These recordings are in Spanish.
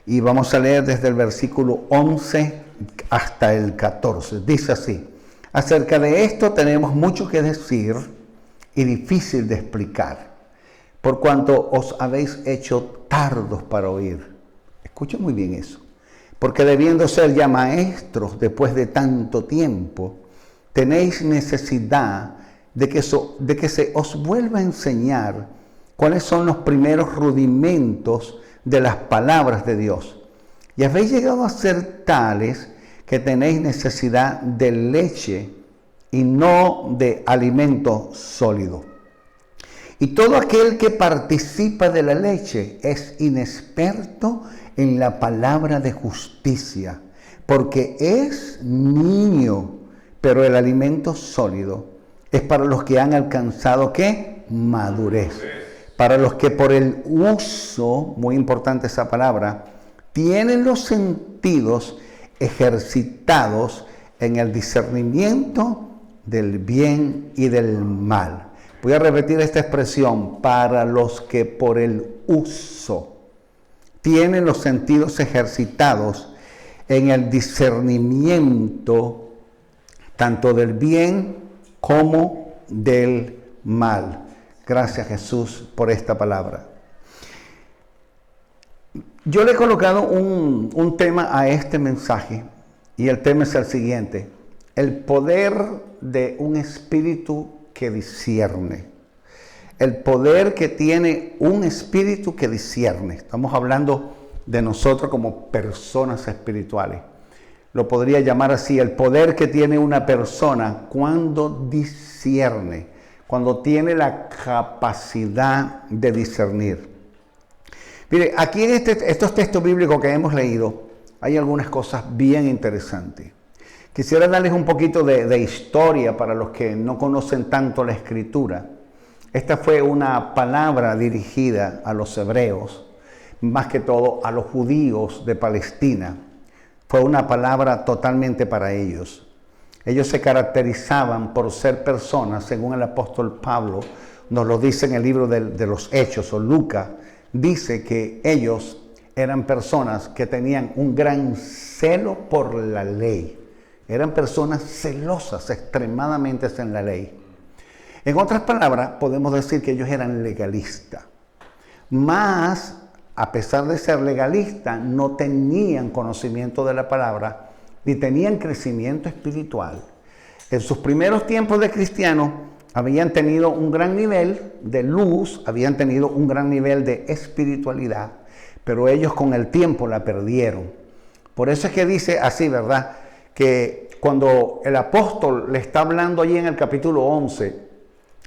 Y vamos a leer desde el versículo 11 hasta el 14. Dice así: acerca de esto tenemos mucho que decir y difícil de explicar, por cuanto os habéis hecho tardos para oír. Escuchen muy bien eso. Porque debiendo ser ya maestros después de tanto tiempo, tenéis necesidad de que se os vuelva a enseñar cuáles son los primeros rudimentos de las palabras de Dios. Y habéis llegado a ser tales que tenéis necesidad de leche y no de alimento sólido. Y todo aquel que participa de la leche es inexperto en la palabra de justicia, porque es niño, pero el alimento sólido es para los que han alcanzado, ¿qué? Madurez. Para los que por el uso, muy importante esa palabra, tienen los sentidos ejercitados en el discernimiento del bien y del mal. Voy a repetir esta expresión: para los que por el uso tienen los sentidos ejercitados en el discernimiento tanto del bien como del mal. Gracias, Jesús, por esta palabra. Yo le he colocado un tema a este mensaje, y el tema es el siguiente: el poder de un espíritu que discierne. El poder que tiene un espíritu que discierne. Estamos hablando de nosotros como personas espirituales. Lo podría llamar así: el poder que tiene una persona cuando discierne, cuando tiene la capacidad de discernir. Mire, aquí en estos textos bíblicos que hemos leído, hay algunas cosas bien interesantes. Quisiera darles un poquito de historia para los que no conocen tanto la Escritura. Esta fue una palabra dirigida a los hebreos, más que todo a los judíos de Palestina. Fue una palabra totalmente para ellos. Ellos se caracterizaban por ser personas, según el apóstol Pablo nos lo dice en el libro de los Hechos, o Lucas, dice que ellos eran personas que tenían un gran celo por la ley. Eran personas celosas extremadamente en la ley. En otras palabras, podemos decir que ellos eran legalistas. Mas, a pesar de ser legalistas, no tenían conocimiento de la palabra, ni tenían crecimiento espiritual. En sus primeros tiempos de cristianos, habían tenido un gran nivel de luz, habían tenido un gran nivel de espiritualidad, pero ellos con el tiempo la perdieron. Por eso es que dice así, ¿verdad? Que cuando el apóstol le está hablando allí en el capítulo 11,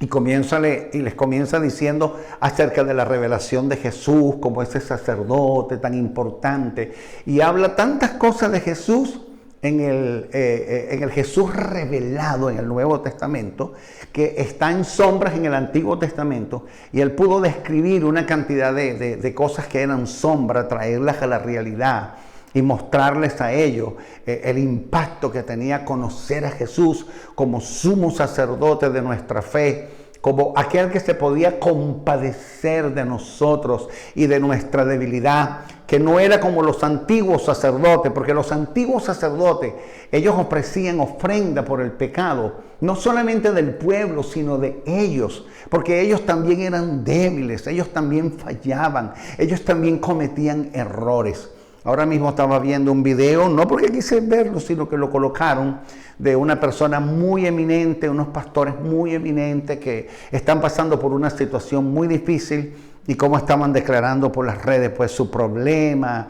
y les comienza diciendo acerca de la revelación de Jesús como ese sacerdote tan importante, y habla tantas cosas de Jesús en el Jesús revelado en el Nuevo Testamento, que está en sombras en el Antiguo Testamento, y él pudo describir una cantidad de cosas que eran sombras, traerlas a la realidad y mostrarles a ellos el impacto que tenía conocer a Jesús como sumo sacerdote de nuestra fe, como aquel que se podía compadecer de nosotros y de nuestra debilidad, que no era como los antiguos sacerdotes, porque los antiguos sacerdotes, ellos ofrecían ofrenda por el pecado, no solamente del pueblo, sino de ellos, porque ellos también eran débiles, ellos también fallaban, ellos también cometían errores. Ahora mismo estaba viendo un video, no porque quise verlo, sino que lo colocaron, de una persona muy eminente, unos pastores muy eminentes que están pasando por una situación muy difícil, y cómo estaban declarando por las redes pues su problema,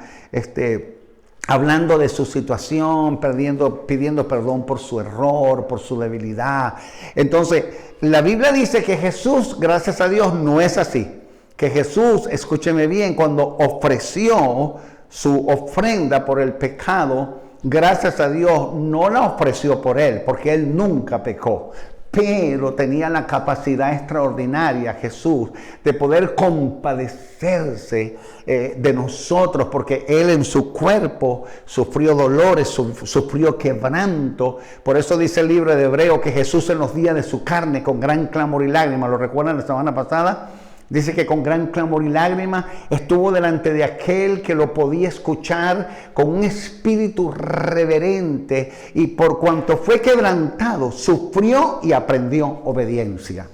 hablando de su situación, pidiendo perdón por su error, por su debilidad. Entonces, la Biblia dice que Jesús, gracias a Dios, no es así. Que Jesús, escúcheme bien, cuando ofreció su ofrenda por el pecado, gracias a Dios, no la ofreció por él, porque él nunca pecó. Pero tenía la capacidad extraordinaria, Jesús, de poder compadecerse de nosotros, porque Él en su cuerpo sufrió dolores, sufrió quebranto. Por eso dice el libro de Hebreos que Jesús en los días de su carne, con gran clamor y lágrimas, ¿lo recuerdan la semana pasada? Dice que con gran clamor y lágrimas estuvo delante de aquel que lo podía escuchar con un espíritu reverente, y por cuanto fue quebrantado, sufrió y aprendió obediencia.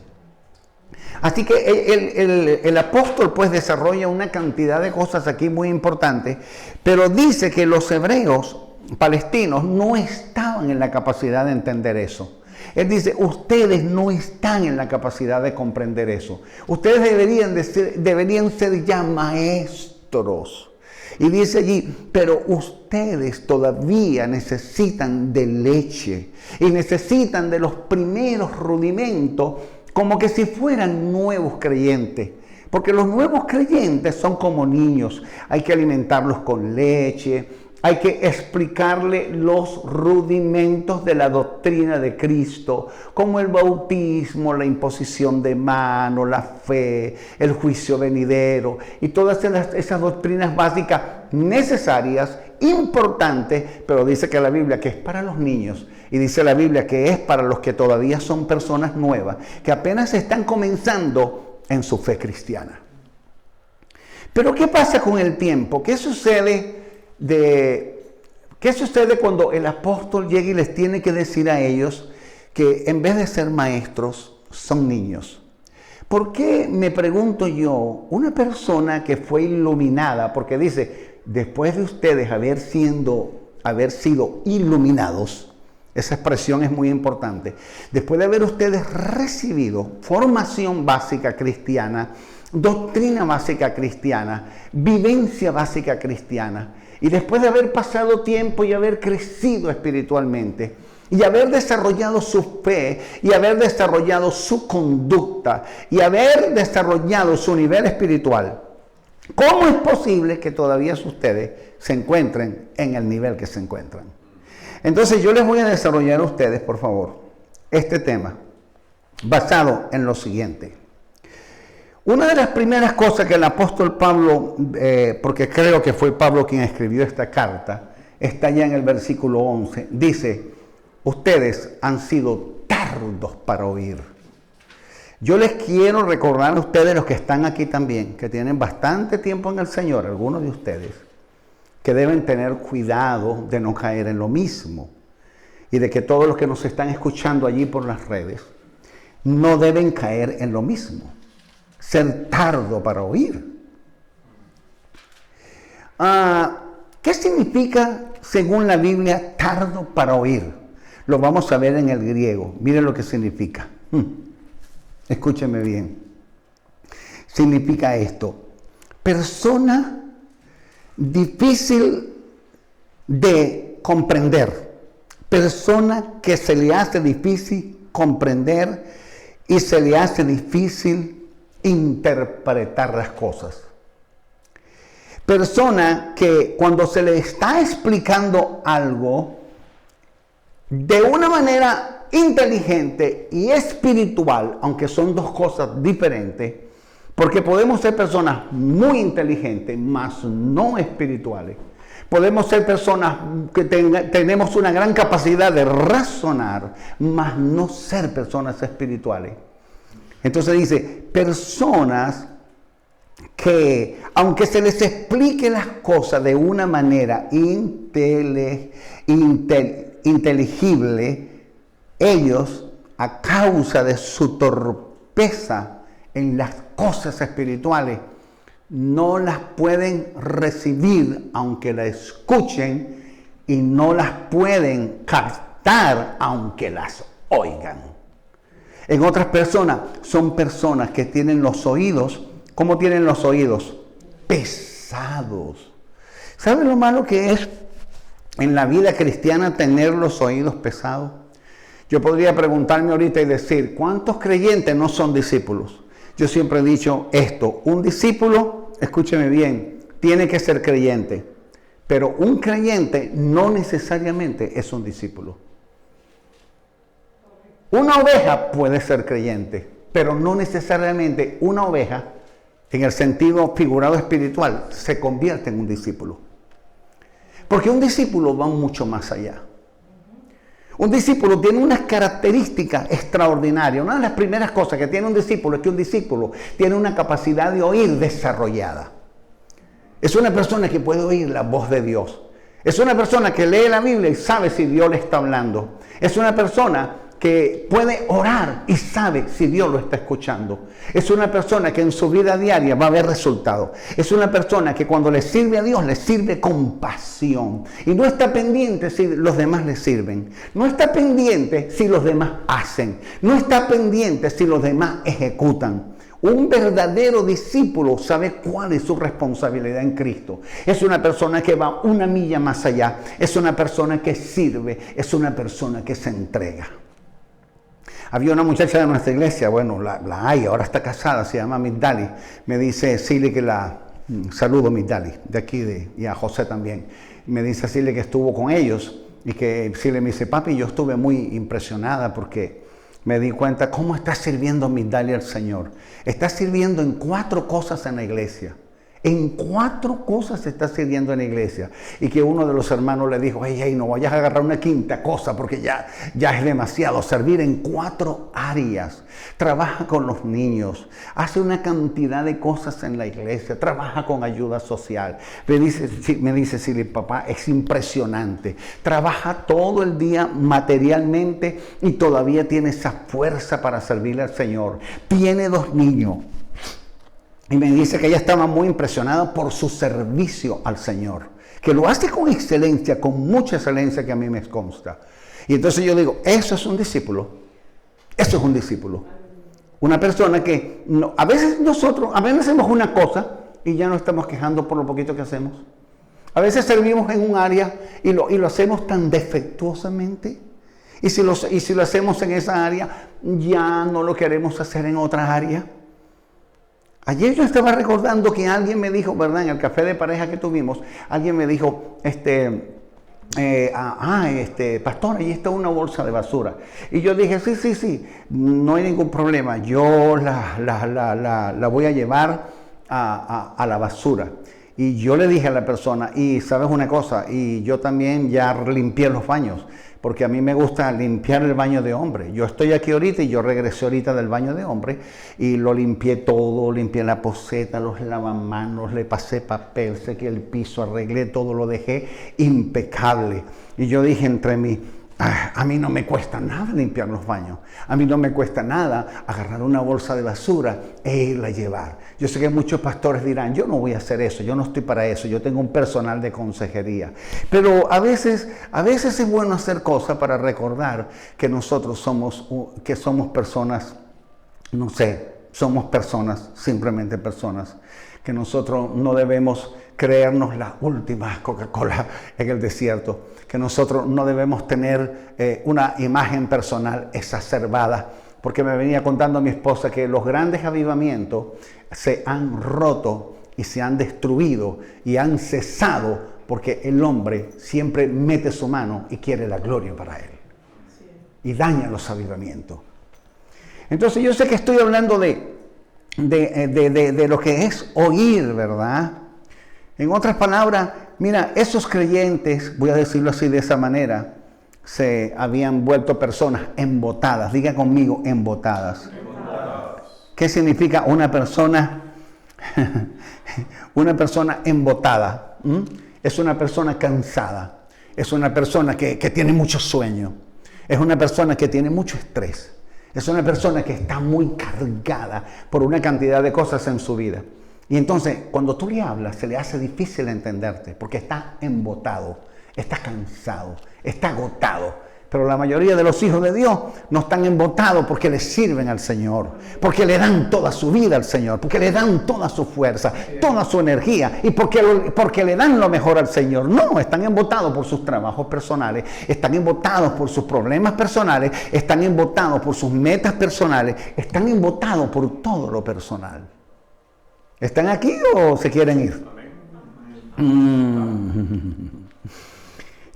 Así que el apóstol pues desarrolla una cantidad de cosas aquí muy importantes, pero dice que los hebreos palestinos no estaban en la capacidad de entender eso. Él dice, ustedes no están en la capacidad de comprender eso. Ustedes deberían ser ya maestros. Y dice allí, pero ustedes todavía necesitan de leche y necesitan de los primeros rudimentos, como que si fueran nuevos creyentes. Porque los nuevos creyentes son como niños. Hay que alimentarlos con leche. Hay que explicarle los rudimentos de la doctrina de Cristo, como el bautismo, la imposición de mano, la fe, el juicio venidero y todas esas doctrinas básicas necesarias, importantes, pero dice que la Biblia que es para los niños, y dice la Biblia que es para los que todavía son personas nuevas, que apenas están comenzando en su fe cristiana. Pero ¿qué pasa con el tiempo? ¿Qué sucede cuando el apóstol llega y les tiene que decir a ellos que en vez de ser maestros son niños? ¿Por qué, me pregunto yo, una persona que fue iluminada, porque dice, después de ustedes haber sido iluminados, esa expresión es muy importante, después de haber ustedes recibido formación básica cristiana, doctrina básica cristiana, vivencia básica cristiana, y después de haber pasado tiempo y haber crecido espiritualmente, y haber desarrollado su fe, y haber desarrollado su conducta, y haber desarrollado su nivel espiritual, ¿cómo es posible que todavía ustedes se encuentren en el nivel que se encuentran? Entonces yo les voy a desarrollar a ustedes, por favor, este tema, basado en lo siguiente. Una de las primeras cosas que el apóstol Pablo, porque creo que fue Pablo quien escribió esta carta, está ya en el versículo 11, dice, ustedes han sido tardos para oír. Yo les quiero recordar a ustedes, los que están aquí también, que tienen bastante tiempo en el Señor, algunos de ustedes, que deben tener cuidado de no caer en lo mismo, y de que todos los que nos están escuchando allí por las redes no deben caer en lo mismo. Ser tardo para oír. ¿Qué significa, según la Biblia, tardo para oír? Lo vamos a ver en el griego. Miren lo que significa. Escúcheme bien. Significa esto: persona difícil de comprender. Persona que se le hace difícil comprender y se le hace difícil interpretar las cosas. Persona que cuando se le está explicando algo de una manera inteligente y espiritual, aunque son dos cosas diferentes, porque podemos ser personas muy inteligentes, mas no espirituales. Podemos ser personas que tenemos una gran capacidad de razonar, mas no ser personas espirituales. Entonces dice, personas que, aunque se les explique las cosas de una manera inteligible, ellos, a causa de su torpeza en las cosas espirituales, no las pueden recibir aunque las escuchen, y no las pueden captar aunque las oigan. En otras personas, son personas que tienen los oídos. ¿Cómo tienen los oídos? Pesados. ¿Saben lo malo que es en la vida cristiana tener los oídos pesados? Yo podría preguntarme ahorita y decir, ¿cuántos creyentes no son discípulos? Yo siempre he dicho esto: un discípulo, escúcheme bien, tiene que ser creyente, pero un creyente no necesariamente es un discípulo. Una oveja puede ser creyente, pero no necesariamente una oveja, en el sentido figurado espiritual, se convierte en un discípulo. Porque un discípulo va mucho más allá. Un discípulo tiene unas características extraordinarias. Una de las primeras cosas que tiene un discípulo es que un discípulo tiene una capacidad de oír desarrollada. Es una persona que puede oír la voz de Dios. Es una persona que lee la Biblia y sabe si Dios le está hablando. Es una persona que puede orar y sabe si Dios lo está escuchando. Es una persona que en su vida diaria va a ver resultados. Es una persona que cuando le sirve a Dios, le sirve con pasión. Y no está pendiente si los demás le sirven. No está pendiente si los demás hacen. No está pendiente si los demás ejecutan. Un verdadero discípulo sabe cuál es su responsabilidad en Cristo. Es una persona que va una milla más allá. Es una persona que sirve. Es una persona que se entrega. Había una muchacha de nuestra iglesia, bueno, la hay, ahora está casada, se llama Migdali. Me dice Silly que saludo Migdali, de aquí, y a José también. Me dice Silly que estuvo con ellos y que Silly me dice, papi, yo estuve muy impresionada porque me di cuenta cómo está sirviendo Migdali al Señor. Está sirviendo en 4 cosas en la iglesia. En 4 cosas se está sirviendo en la iglesia. Y que uno de los hermanos le dijo, hey, no vayas a agarrar una 5ª cosa porque ya es demasiado. Servir en 4 áreas. Trabaja con los niños. Hace una cantidad de cosas en la iglesia. Trabaja con ayuda social. Me dice Silly, papá, es impresionante. Trabaja todo el día materialmente y todavía tiene esa fuerza para servirle al Señor. Tiene 2 niños. Y me dice que ella estaba muy impresionada por su servicio al Señor, que lo hace con excelencia, con mucha excelencia que a mí me consta. Y entonces yo digo, eso es un discípulo. Eso es un discípulo. Una persona que a veces hacemos una cosa y ya no estamos quejando por lo poquito que hacemos. A veces servimos en un área y lo hacemos tan defectuosamente. Y si lo hacemos en esa área, ya no lo queremos hacer en otra área. Ayer yo estaba recordando que alguien me dijo, ¿verdad? En el café de pareja que tuvimos, alguien me dijo, pastor, ahí está una bolsa de basura. Y yo dije, sí, no hay ningún problema, yo la voy a llevar a la basura. Y yo le dije a la persona, y sabes una cosa, y yo también ya limpié los baños, porque a mí me gusta limpiar el baño de hombre. Yo estoy aquí ahorita y yo regresé ahorita del baño de hombre y lo limpié todo, limpié la poceta, los lavamanos, le pasé papel, sequé el piso, arreglé todo, lo dejé impecable. Y yo dije entre mí, a mí no me cuesta nada limpiar los baños, a mí no me cuesta nada agarrar una bolsa de basura e irla a llevar. Yo sé que muchos pastores dirán, yo no voy a hacer eso, yo no estoy para eso, yo tengo un personal de consejería. Pero a veces es bueno hacer cosas para recordar que nosotros somos personas, somos personas, simplemente personas, que nosotros no debemos creernos las últimas Coca-Cola en el desierto, que nosotros no debemos tener una imagen personal exacerbada, porque me venía contando mi esposa que los grandes avivamientos se han roto y se han destruido y han cesado porque el hombre siempre mete su mano y quiere la gloria para él y daña los avivamientos. Entonces yo sé que estoy hablando de lo que es oír, ¿verdad? En otras palabras, mira, esos creyentes, voy a decirlo así de esa manera, se habían vuelto personas embotadas. Diga conmigo, embotadas. ¿Qué significa una persona? Una persona embotada. Es una persona cansada. Es una persona que tiene mucho sueño. Es una persona que tiene mucho estrés. Es una persona que está muy cargada por una cantidad de cosas en su vida. Y entonces, cuando tú le hablas, se le hace difícil entenderte, porque está embotado, está cansado, está agotado. Pero la mayoría de los hijos de Dios no están embotados porque le sirven al Señor, porque le dan toda su vida al Señor, porque le dan toda su fuerza, toda su energía, y porque le dan lo mejor al Señor. No, están embotados por sus trabajos personales, están embotados por sus problemas personales, están embotados por sus metas personales, están embotados por todo lo personal. ¿Están aquí o se quieren ir?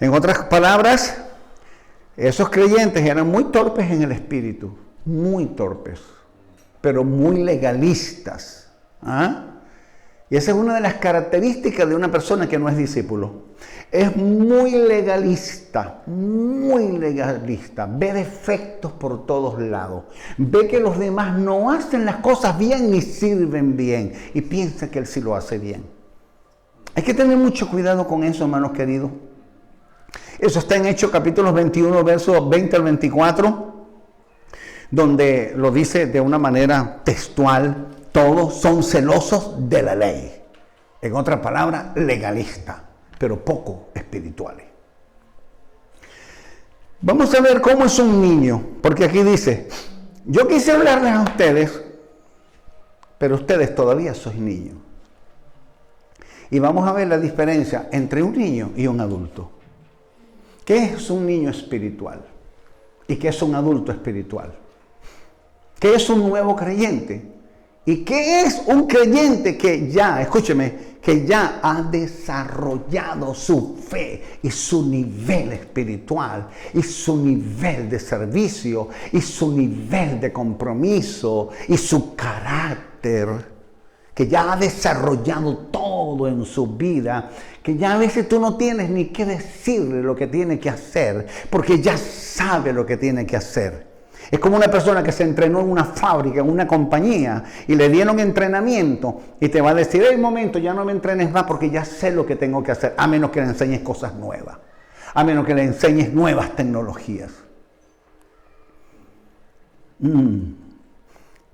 En otras palabras, esos creyentes eran muy torpes en el espíritu, muy torpes, pero muy legalistas. Y esa es una de las características de una persona que no es discípulo. Es muy legalista, ve defectos por todos lados, ve que los demás no hacen las cosas bien ni sirven bien y piensa que él sí lo hace bien. Hay que tener mucho cuidado con eso, hermanos queridos. Eso está en Hechos capítulos 21, versos 20 al 24, donde lo dice de una manera textual: todos son celosos de la ley. En otras palabras, legalistas, pero poco espirituales. Vamos a ver cómo es un niño, porque aquí dice: yo quise hablarles a ustedes, pero ustedes todavía sois niños. Y vamos a ver la diferencia entre un niño y un adulto. ¿Qué es un niño espiritual? ¿Y qué es un adulto espiritual? ¿Qué es un nuevo creyente? ¿Y qué es un creyente que ya, escúcheme, que ya ha desarrollado su fe y su nivel espiritual y su nivel de servicio y su nivel de compromiso y su carácter, que ya ha desarrollado todo en su vida, que ya a veces tú no tienes ni que decirle lo que tiene que hacer, porque ya sabe lo que tiene que hacer? Es como una persona que se entrenó en una fábrica, en una compañía, y le dieron entrenamiento, y te va a decir: un momento, ya no me entrenes más porque ya sé lo que tengo que hacer, a menos que le enseñes cosas nuevas, a menos que le enseñes nuevas tecnologías.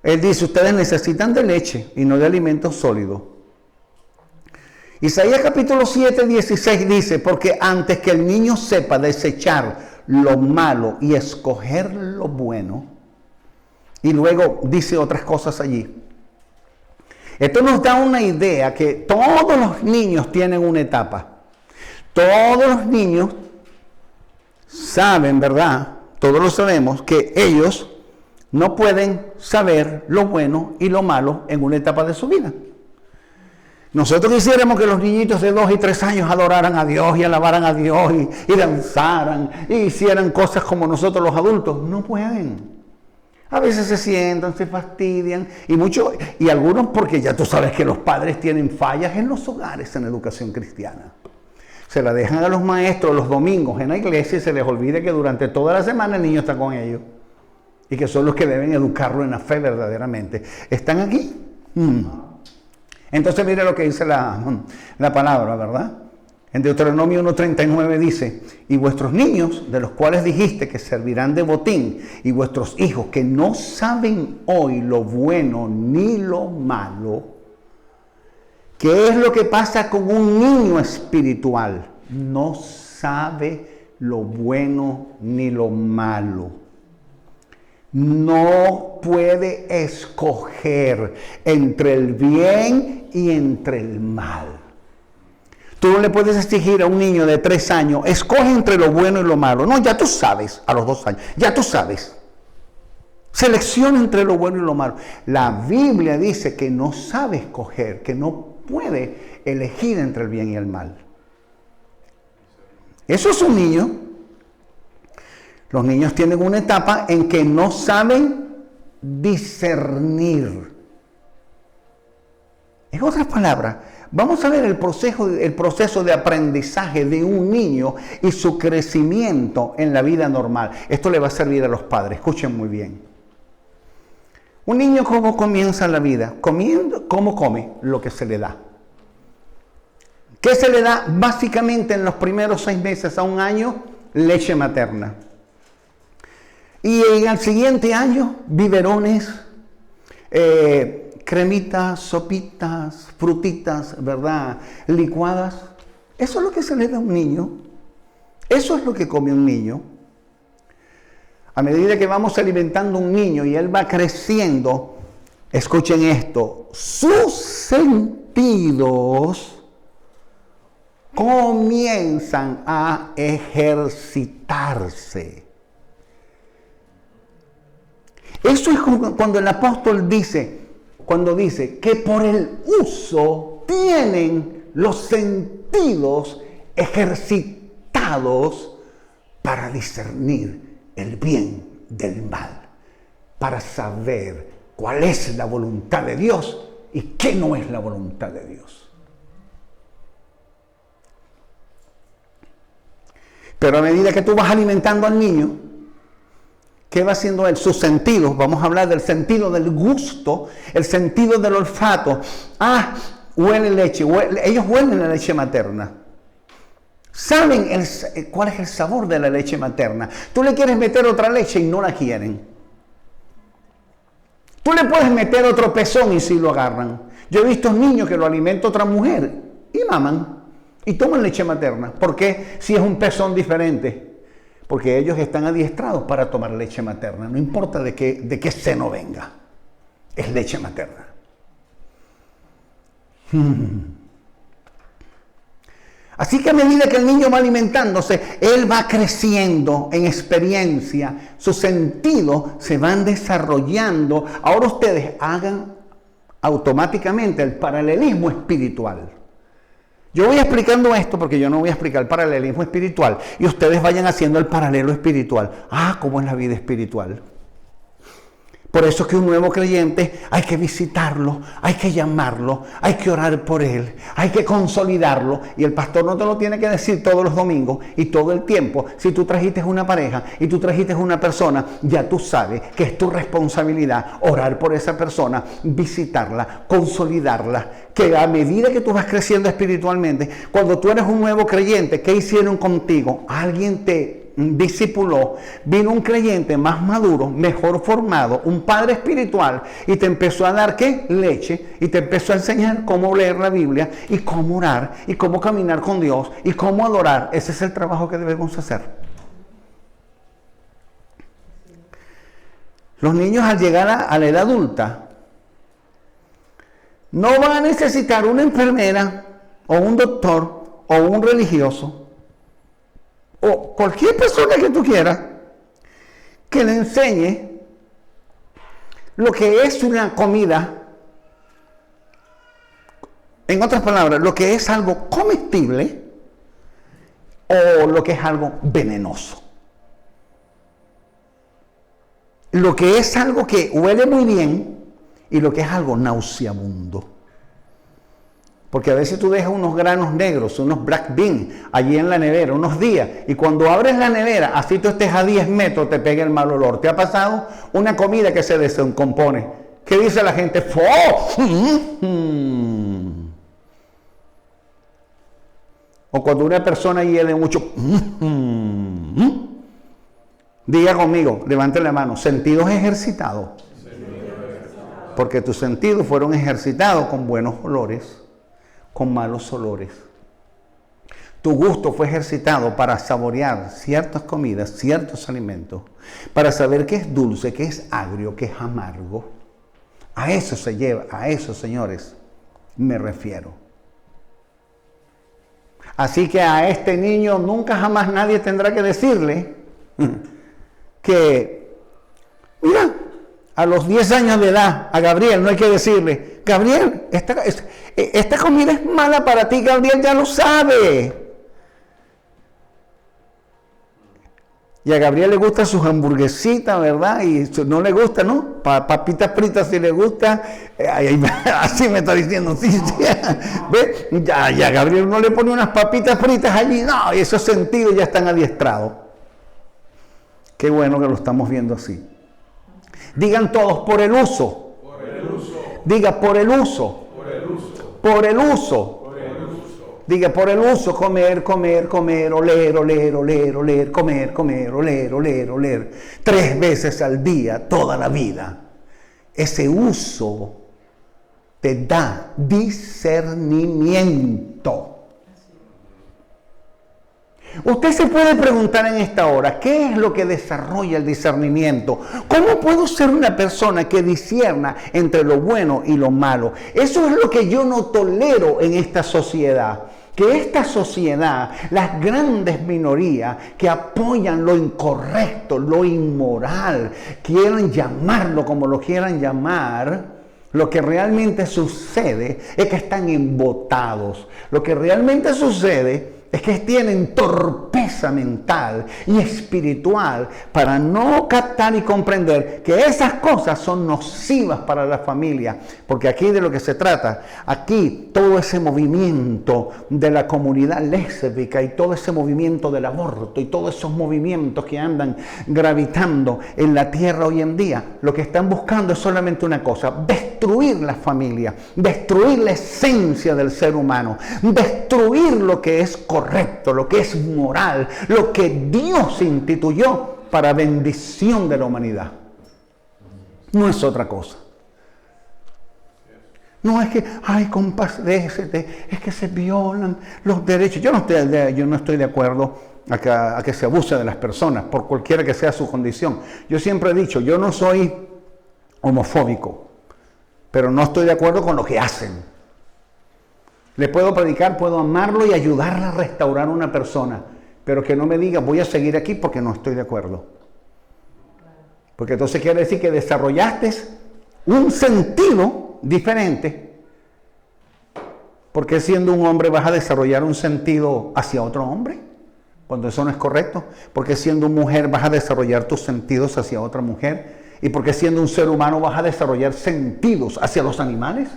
Él dice: ustedes necesitan de leche y no de alimentos sólidos. Isaías capítulo 7, 16 dice: porque antes que el niño sepa desechar lo malo y escoger lo bueno. Y luego dice otras cosas allí. Esto nos da una idea que todos los niños tienen una etapa. Todos los niños saben, ¿verdad? Todos lo sabemos, que ellos no pueden saber lo bueno y lo malo en una etapa de su vida. Nosotros quisiéramos que los niñitos de 2 y 3 años adoraran a Dios y alabaran a Dios y danzaran y hicieran cosas como nosotros los adultos. No pueden. A veces se sientan, se fastidian y algunos porque ya tú sabes que los padres tienen fallas en los hogares en la educación cristiana. Se la dejan a los maestros los domingos en la iglesia y se les olvida que durante toda la semana el niño está con ellos y que son los que deben educarlo en la fe verdaderamente. ¿Están aquí? Entonces mire lo que dice la palabra, ¿verdad? En Deuteronomio 1:39 dice: y vuestros niños, de los cuales dijiste que servirán de botín, y vuestros hijos que no saben hoy lo bueno ni lo malo. ¿Qué es lo que pasa con un niño espiritual? No sabe lo bueno ni lo malo. No puede escoger entre el bien y entre el mal. Tú no le puedes exigir a un niño de 3 años: escoge entre lo bueno y lo malo. No, ya tú sabes, a los 2 años, ya tú sabes. Selecciona entre lo bueno y lo malo. La Biblia dice que no sabe escoger, que no puede elegir entre el bien y el mal. Eso es un niño. Los niños tienen una etapa en que no saben discernir. En otras palabras, vamos a ver el proceso de aprendizaje de un niño y su crecimiento en la vida normal. Esto le va a servir a los padres. Escuchen muy bien. Un niño, ¿cómo comienza la vida? ¿Cómo come? Lo que se le da. ¿Qué se le da? Básicamente en los primeros 6 meses a 1 año, leche materna. Y en el siguiente año, biberones, cremitas, sopitas, frutitas, ¿verdad? Licuadas. Eso es lo que se le da a un niño. Eso es lo que come un niño. A medida que vamos alimentando a un niño y él va creciendo, escuchen esto, sus sentidos comienzan a ejercitarse. Eso es cuando el apóstol dice que por el uso tienen los sentidos ejercitados para discernir el bien del mal, para saber cuál es la voluntad de Dios y qué no es la voluntad de Dios. Pero a medida que tú vas alimentando al niño, ¿qué va haciendo él? Sus sentidos, vamos a hablar del sentido del gusto, el sentido del olfato. Ah, huele leche, ellos huelen la leche materna. Saben cuál es el sabor de la leche materna. Tú le quieres meter otra leche y no la quieren. Tú le puedes meter otro pezón y sí lo agarran. Yo he visto niños que lo alimenta otra mujer y maman y toman leche materna. ¿Por qué? Si es un pezón diferente. Porque ellos están adiestrados para tomar leche materna. No importa de qué seno venga. Es leche materna. Así que a medida que el niño va alimentándose, él va creciendo en experiencia, sus sentidos se van desarrollando. Ahora ustedes hagan automáticamente el paralelismo espiritual. Yo voy explicando esto porque yo no voy a explicar el paralelismo espiritual y ustedes vayan haciendo el paralelo espiritual. Ah, ¿cómo es la vida espiritual? Por eso es que un nuevo creyente hay que visitarlo, hay que llamarlo, hay que orar por él, hay que consolidarlo. Y el pastor no te lo tiene que decir todos los domingos y todo el tiempo. Si tú trajiste una pareja y tú trajiste una persona, ya tú sabes que es tu responsabilidad orar por esa persona, visitarla, consolidarla. Que a medida que tú vas creciendo espiritualmente, cuando tú eres un nuevo creyente, ¿qué hicieron contigo? Alguien te discipuló, vino un creyente más maduro, mejor formado, un padre espiritual y te empezó a dar ¿qué? Leche, y te empezó a enseñar cómo leer la Biblia y cómo orar y cómo caminar con Dios y cómo adorar. Ese es el trabajo que debemos hacer. Los niños al llegar a la edad adulta no van a necesitar una enfermera o un doctor o un religioso o cualquier persona que tú quieras que le enseñe lo que es una comida, en otras palabras, lo que es algo comestible o lo que es algo venenoso. Lo que es algo que huele muy bien y lo que es algo nauseabundo. Porque a veces tú dejas unos granos negros, unos black beans, allí en la nevera, unos días, y cuando abres la nevera, así tú estés a 10 metros, te pega el mal olor. ¿Te ha pasado? Una comida que se descompone. ¿Qué dice la gente? ¡Fo! O cuando una persona hiede mucho. Diga conmigo, levante la mano, sentidos ejercitados. Porque tus sentidos fueron ejercitados con buenos olores, con malos olores. Tu gusto fue ejercitado para saborear ciertas comidas, ciertos alimentos, para saber qué es dulce, qué es agrio, qué es amargo. A eso se lleva, a eso, señores, me refiero. Así que a este niño nunca jamás nadie tendrá que decirle que, mira, a los 10 años de edad, a Gabriel no hay que decirle, Gabriel, esta comida es mala para ti, Gabriel ya lo sabe. Y a Gabriel le gustan sus hamburguesitas, ¿verdad? Y no le gusta, ¿no? Papitas fritas si le gusta. Así me está diciendo, sí, sí. ¿Ves? Ya a Gabriel no le pone unas papitas fritas allí. No, esos sentidos ya están adiestrados. Qué bueno que lo estamos viendo así. Digan todos, por el uso. Por el uso. Diga, por el uso. Por el uso. Por el uso. Por el uso. Diga, por el uso, comer, comer, comer, oler, oler, oler, oler, comer, comer, oler, oler, oler. 3 veces al día, toda la vida. Ese uso te da discernimiento. Usted se puede preguntar en esta hora, ¿qué es lo que desarrolla el discernimiento? ¿Cómo puedo ser una persona que discierna entre lo bueno y lo malo? Eso es lo que yo no tolero en esta sociedad. Que esta sociedad, las grandes minorías que apoyan lo incorrecto, lo inmoral, quieran llamarlo como lo quieran llamar, lo que realmente sucede es que están embotados. Lo que realmente sucede es que tienen torpeza firmeza mental y espiritual para no captar y comprender que esas cosas son nocivas para la familia. Porque aquí de lo que se trata, aquí todo ese movimiento de la comunidad lésbica y todo ese movimiento del aborto y todos esos movimientos que andan gravitando en la tierra hoy en día, lo que están buscando es solamente una cosa: destruir la familia, destruir la esencia del ser humano, destruir lo que es correcto, lo que es moral, lo que Dios instituyó para bendición de la humanidad. No es otra cosa. No es que, ay, compadécete, es que se violan los derechos. Yo no estoy de acuerdo a que se abuse de las personas, por cualquiera que sea su condición. Yo siempre he dicho, yo no soy homofóbico, pero no estoy de acuerdo con lo que hacen. Le puedo predicar, puedo amarlo y ayudarle a restaurar a una persona, pero que no me diga, voy a seguir aquí porque no estoy de acuerdo. Porque entonces quiere decir que desarrollaste un sentido diferente. Porque siendo un hombre vas a desarrollar un sentido hacia otro hombre, cuando eso no es correcto. Porque siendo mujer vas a desarrollar tus sentidos hacia otra mujer. Y porque siendo un ser humano vas a desarrollar sentidos hacia los animales.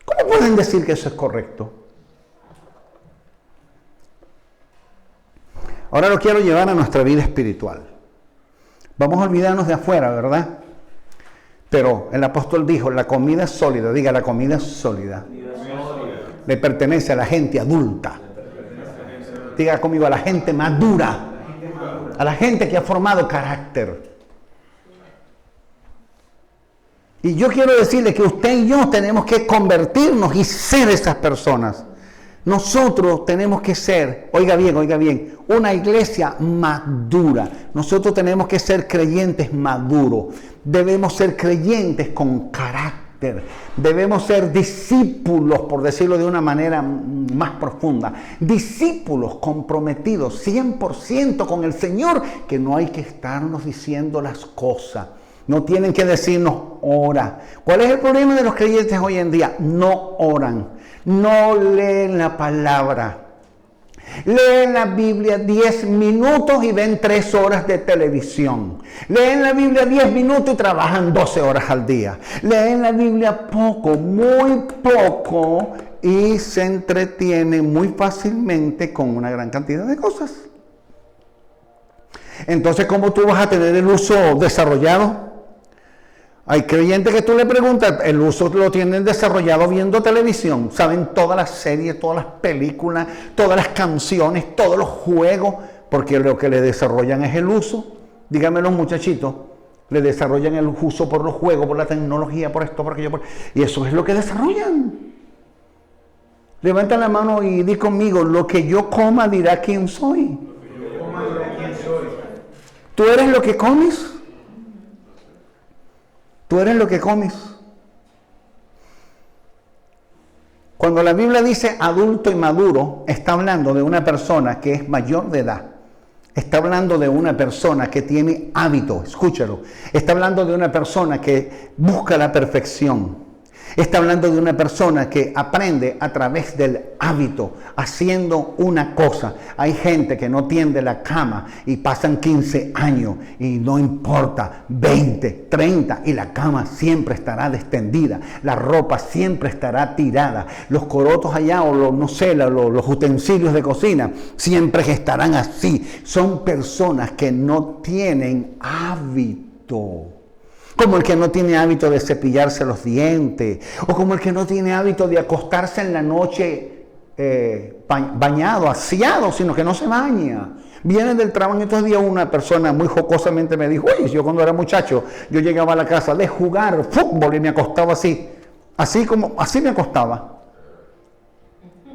¿Cómo pueden decir que eso es correcto? Ahora lo quiero llevar a nuestra vida espiritual. Vamos a olvidarnos de afuera, ¿verdad? Pero el apóstol dijo, la comida es sólida. Diga, la comida es sólida. Le pertenece a la gente adulta. Diga conmigo, a la gente madura. A la gente que ha formado carácter. Y yo quiero decirle que usted y yo tenemos que convertirnos y ser esas personas. Nosotros tenemos que ser, oiga bien, una iglesia madura. Nosotros tenemos que ser creyentes maduros. Debemos ser creyentes con carácter. Debemos ser discípulos, por decirlo de una manera más profunda. Discípulos comprometidos 100% con el Señor, que no hay que estarnos diciendo las cosas. No tienen que decirnos ora. ¿Cuál es el problema de los creyentes hoy en día? No oran, no leen la palabra. Leen la Biblia 10 minutos y ven 3 horas de televisión. Leen la Biblia 10 minutos y trabajan 12 horas al día. Leen la Biblia poco, muy poco, y se entretienen muy fácilmente con una gran cantidad de cosas. Entonces, ¿cómo tú vas a tener el uso desarrollado? Hay creyentes que tú le preguntas, el uso lo tienen desarrollado viendo televisión. Saben todas las series, todas las películas, todas las canciones, todos los juegos, porque lo que le desarrollan es el uso. Díganme los muchachitos, le desarrollan el uso por los juegos, por la tecnología, por esto, por aquello. Y eso es lo que desarrollan. Levanta la mano y di conmigo, lo que yo coma dirá quién soy. ¿Tú eres lo que comes? Tú eres lo que comes. Cuando la Biblia dice adulto y maduro, está hablando de una persona que es mayor de edad. Está hablando de una persona que tiene hábito, escúchalo. Está hablando de una persona que busca la perfección. Está hablando de una persona que aprende a través del hábito, haciendo una cosa. Hay gente que no tiende la cama y pasan 15 años y no importa, 20, 30 y la cama siempre estará extendida. La ropa siempre estará tirada. Los corotos allá o los utensilios de cocina siempre estarán así. Son personas que no tienen hábito. Como el que no tiene hábito de cepillarse los dientes, o como el que no tiene hábito de acostarse en la noche bañado, aseado, sino que no se baña. Viene del trabajo y estos días una persona muy jocosamente me dijo, oye, yo cuando era muchacho, yo llegaba a la casa de jugar fútbol y me acostaba así me acostaba.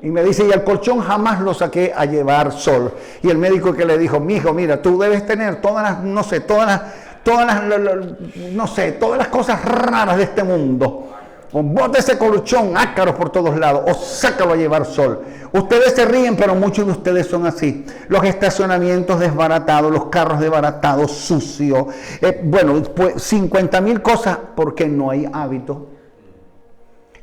Y me dice, y el colchón jamás lo saqué a llevar sol. Y el médico que le dijo, mijo, mira, tú debes tener todas las cosas raras de este mundo. O bote ese colchón, ácaros por todos lados, o sácalo a llevar sol. Ustedes se ríen, pero muchos de ustedes son así. Los estacionamientos desbaratados, los carros desbaratados, sucios. 50,000 cosas porque no hay hábito.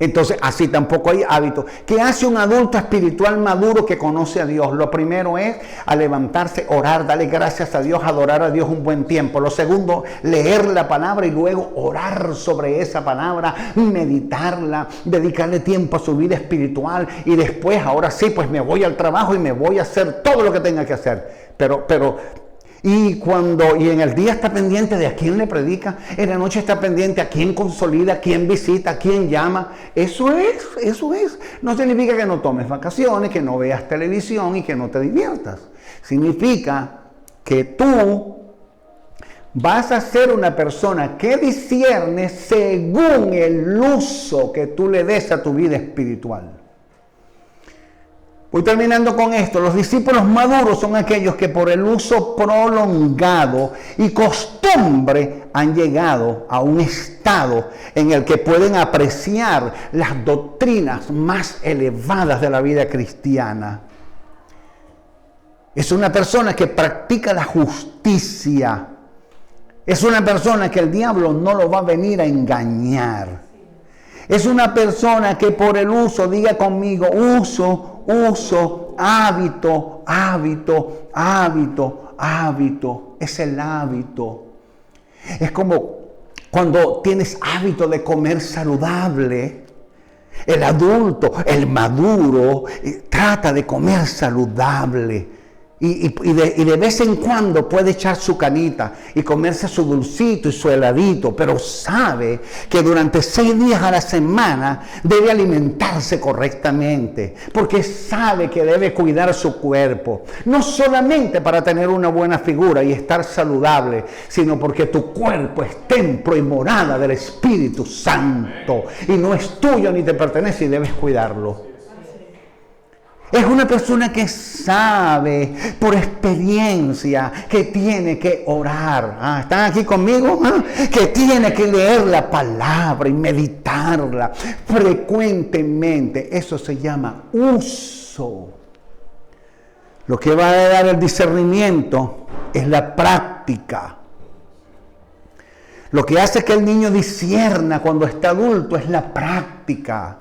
Entonces, así tampoco hay hábitos. ¿Qué hace un adulto espiritual maduro que conoce a Dios? Lo primero es a levantarse, orar, darle gracias a Dios, adorar a Dios un buen tiempo. Lo segundo, leer la palabra y luego orar sobre esa palabra, meditarla, dedicarle tiempo a su vida espiritual y después, ahora sí, pues me voy al trabajo y me voy a hacer todo lo que tenga que hacer. Y en el día está pendiente de a quién le predica, en la noche está pendiente a quién consolida, a quién visita, a quién llama. Eso es. No significa que no tomes vacaciones, que no veas televisión y que no te diviertas. Significa que tú vas a ser una persona que discierne según el uso que tú le des a tu vida espiritual. Voy terminando con esto. Los discípulos maduros son aquellos que por el uso prolongado y costumbre han llegado a un estado en el que pueden apreciar las doctrinas más elevadas de la vida cristiana. Es una persona que practica la justicia. Es una persona que el diablo no lo va a venir a engañar. Es una persona que por el uso, diga conmigo, uso, hábito. Es el hábito. Es como cuando tienes hábito de comer saludable. El adulto, el maduro, trata de comer saludable. Y de vez en cuando puede echar su canita y comerse su dulcito y su heladito, pero sabe que durante 6 días a la semana debe alimentarse correctamente, porque sabe que debe cuidar su cuerpo, no solamente para tener una buena figura y estar saludable, sino porque tu cuerpo es templo y morada del Espíritu Santo y no es tuyo ni te pertenece y debes cuidarlo. Es una persona que sabe por experiencia que tiene que orar. ¿Están aquí conmigo? Que tiene que leer la palabra y meditarla frecuentemente. Eso se llama uso. Lo que va a dar el discernimiento es la práctica. Lo que hace que el niño discierna cuando está adulto es la práctica.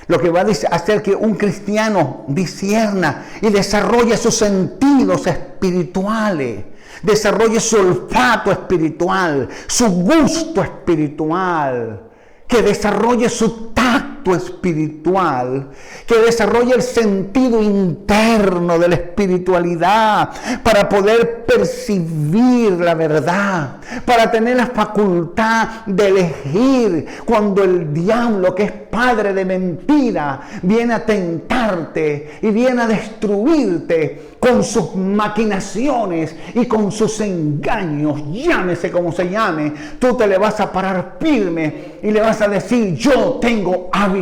Lo que va a hacer que un cristiano discierna y desarrolle sus sentidos espirituales, desarrolle su olfato espiritual, su gusto espiritual, que desarrolle su tacto espiritual, que desarrolle el sentido interno de la espiritualidad para poder percibir la verdad, para tener la facultad de elegir cuando el diablo, que es padre de mentira, viene a tentarte y viene a destruirte con sus maquinaciones y con sus engaños, llámese como se llame. Tú te le vas a parar firme y le vas a decir: yo tengo hábito,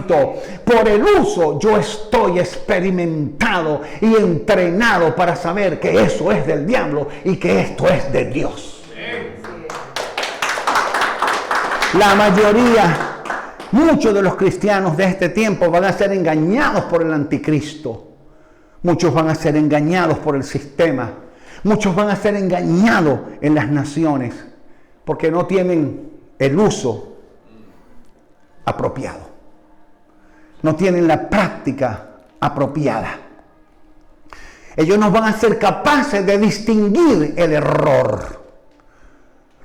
por el uso yo estoy experimentado y entrenado para saber que eso es del diablo y que esto es de Dios. La mayoría, muchos de los cristianos de este tiempo van a ser engañados por el anticristo. Muchos van a ser engañados por el sistema. Muchos van a ser engañados en las naciones porque no tienen el uso apropiado. No tienen la práctica apropiada. Ellos no van a ser capaces de distinguir el error.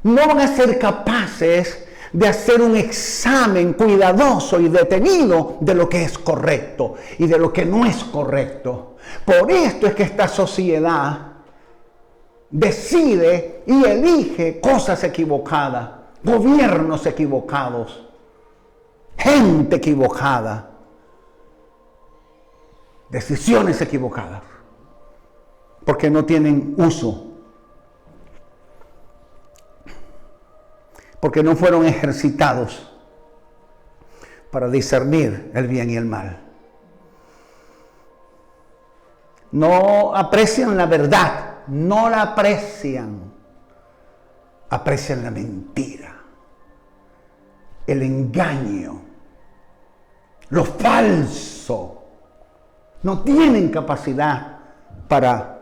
No van a ser capaces de hacer un examen cuidadoso y detenido de lo que es correcto y de lo que no es correcto. Por esto es que esta sociedad decide y elige cosas equivocadas, gobiernos equivocados, gente equivocada, decisiones equivocadas, porque no tienen uso, porque no fueron ejercitados para discernir el bien y el mal. No aprecian la verdad, no la aprecian, aprecian la mentira, el engaño, lo falso. No tienen capacidad para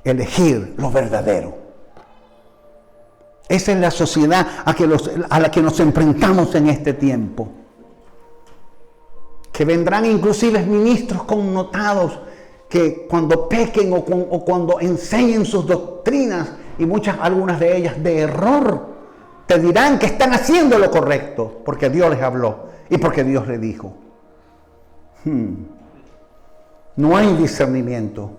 elegir lo verdadero. Esa es la sociedad a la que nos enfrentamos en este tiempo. que vendrán inclusive ministros connotados que cuando pequen o cuando enseñen sus doctrinas, y algunas de ellas de error, te dirán que están haciendo lo correcto, porque Dios les habló y porque Dios les dijo. No hay discernimiento.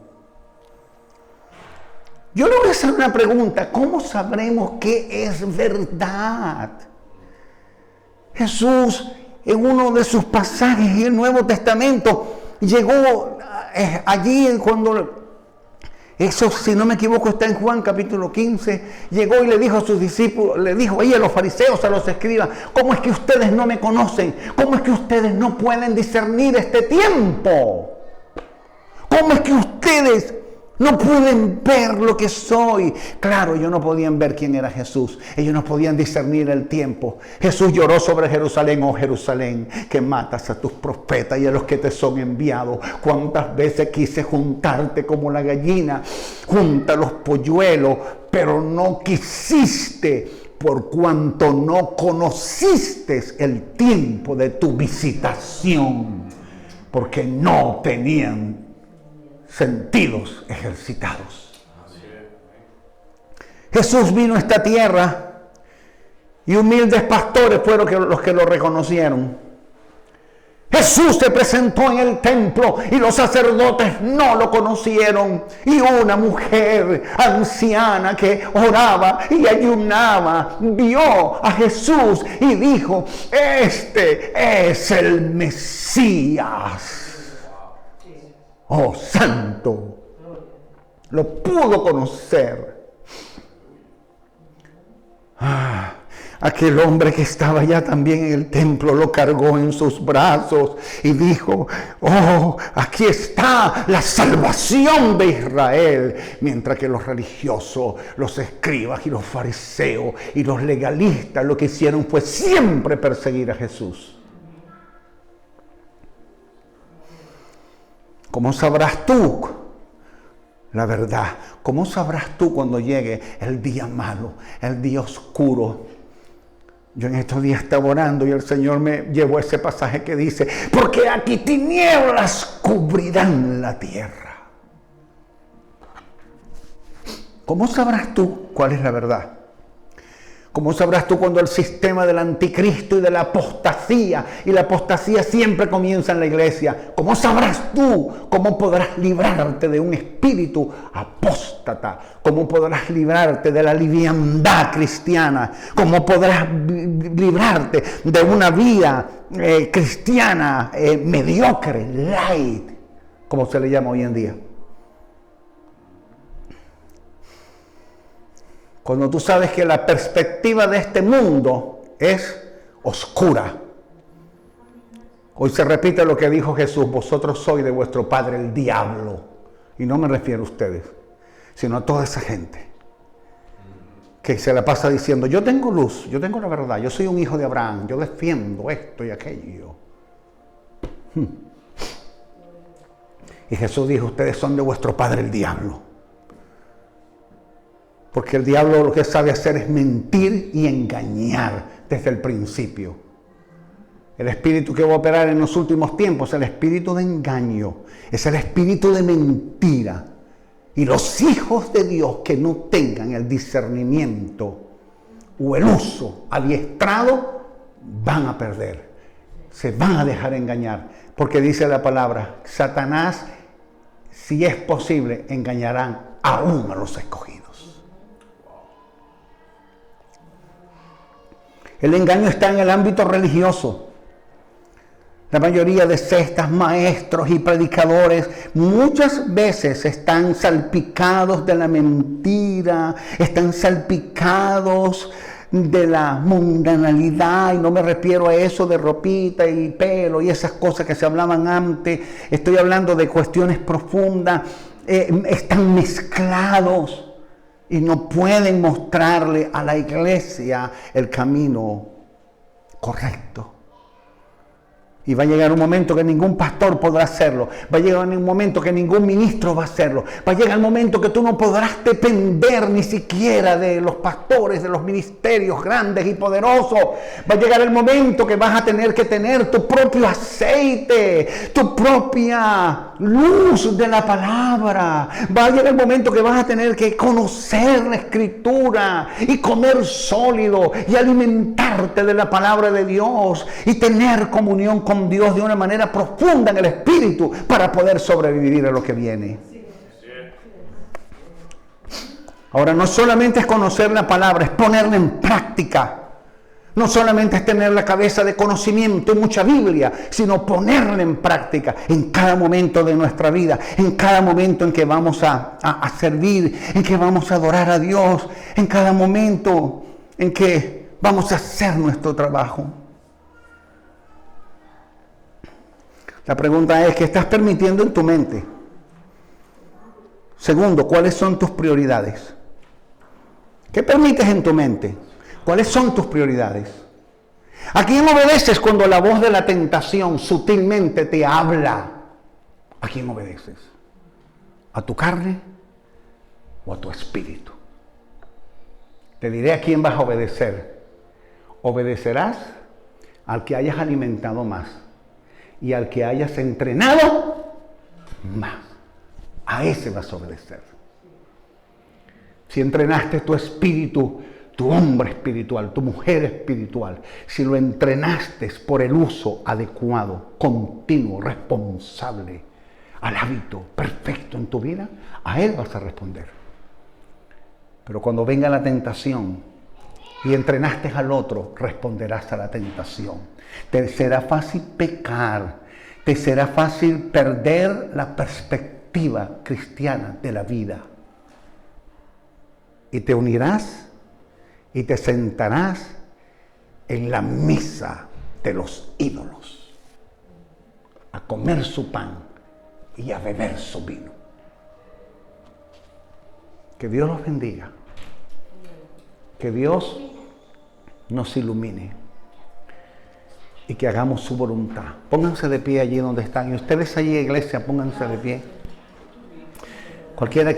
Yo le voy a hacer una pregunta. ¿Cómo sabremos qué es verdad? Jesús, en uno de sus pasajes en el Nuevo Testamento, llegó allí cuando, eso si no me equivoco está en Juan capítulo 15, llegó y le dijo a sus discípulos, le dijo ahí a los fariseos, a los escribas: ¿cómo es que ustedes no me conocen? ¿Cómo es que ustedes no pueden discernir este tiempo? ¿Cómo es que ustedes no pueden ver lo que soy? Claro, ellos no podían ver quién era Jesús. Ellos no podían discernir el tiempo. Jesús lloró sobre Jerusalén: oh Jerusalén, que matas a tus profetas y a los que te son enviados. Cuántas veces quise juntarte como la gallina junta los polluelos, pero no quisiste, por cuanto no conociste el tiempo de tu visitación, porque no tenían sentidos ejercitados. Jesús vino a esta tierra y humildes pastores fueron los que lo reconocieron. Jesús se presentó en el templo y los sacerdotes no lo conocieron. Y una mujer anciana que oraba y ayunaba vio a Jesús y dijo: este es el Mesías. Oh, santo, lo pudo conocer. Aquel hombre que estaba ya también en el templo lo cargó en sus brazos y dijo: oh, aquí está la salvación de Israel. Mientras que los religiosos, los escribas y los fariseos y los legalistas lo que hicieron fue siempre perseguir a Jesús. ¿Cómo sabrás tú la verdad? ¿Cómo sabrás tú cuando llegue el día malo, el día oscuro? Yo en estos días estaba orando y el Señor me llevó a ese pasaje que dice: porque aquí tinieblas cubrirán la tierra. ¿Cómo sabrás tú cuál es la verdad? ¿Cómo sabrás tú cuando el sistema del anticristo y de la apostasía, y la apostasía siempre comienza en la iglesia? ¿Cómo sabrás tú? ¿Cómo podrás librarte de un espíritu apóstata? ¿Cómo podrás librarte de la liviandad cristiana? ¿Cómo podrás librarte de una vida cristiana mediocre, light, como se le llama hoy en día? Cuando tú sabes que la perspectiva de este mundo es oscura. Hoy se repite lo que dijo Jesús: vosotros sois de vuestro padre el diablo. Y no me refiero a ustedes, sino a toda esa gente que se la pasa diciendo: yo tengo luz, yo tengo la verdad, yo soy un hijo de Abraham, yo defiendo esto y aquello. Y Jesús dijo: ustedes son de vuestro padre el diablo. Porque el diablo lo que sabe hacer es mentir y engañar desde el principio. El espíritu que va a operar en los últimos tiempos es el espíritu de engaño, es el espíritu de mentira. Y los hijos de Dios que no tengan el discernimiento o el uso adiestrado van a perder, se van a dejar engañar. Porque dice la palabra: Satanás, si es posible, engañarán aún a los escogidos. El engaño está en el ámbito religioso. La mayoría de sectas, maestros y predicadores muchas veces están salpicados de la mentira, están salpicados de la mundanalidad, y no me refiero a eso de ropita y pelo y esas cosas que se hablaban antes. Estoy hablando de cuestiones profundas. Están mezclados y no pueden mostrarle a la iglesia el camino correcto. Y va a llegar un momento que ningún pastor podrá hacerlo. Va a llegar un momento que ningún ministro va a hacerlo. Va a llegar el momento que tú no podrás depender ni siquiera de los pastores, de los ministerios grandes y poderosos. Va a llegar el momento que vas a tener que tener tu propio aceite, tu propia luz de la palabra. Va a llegar el momento que vas a tener que conocer la Escritura y comer sólido y alimentarte de la palabra de Dios y tener comunión con Dios de una manera profunda en el espíritu para poder sobrevivir a lo que viene. Ahora, no solamente es conocer la palabra, es ponerla en práctica. No solamente es tener la cabeza de conocimiento y mucha Biblia, sino ponerla en práctica en cada momento de nuestra vida, en cada momento en que vamos a servir, en que vamos a adorar a Dios, en cada momento en que vamos a hacer nuestro trabajo. La pregunta es, ¿qué estás permitiendo en tu mente? Segundo, ¿cuáles son tus prioridades? ¿Qué permites en tu mente? ¿Cuáles son tus prioridades? ¿A quién obedeces cuando la voz de la tentación sutilmente te habla? ¿A quién obedeces? ¿A tu carne o a tu espíritu? Te diré a quién vas a obedecer. Obedecerás al que hayas alimentado más y al que hayas entrenado más. A ese vas a obedecer. Si entrenaste tu espíritu, tu hombre espiritual, tu mujer espiritual, si lo entrenaste por el uso adecuado, continuo, responsable, al hábito perfecto en tu vida, a él vas a responder. Pero cuando venga la tentación y entrenaste al otro, responderás a la tentación. Te será fácil pecar, te será fácil perder la perspectiva cristiana de la vida. Y te unirás y te sentarás en la mesa de los ídolos, a comer su pan y a beber su vino. Que Dios los bendiga. Que Dios nos ilumine y que hagamos su voluntad. Pónganse de pie allí donde están. Y ustedes allí, iglesia, pónganse de pie. Cualquiera que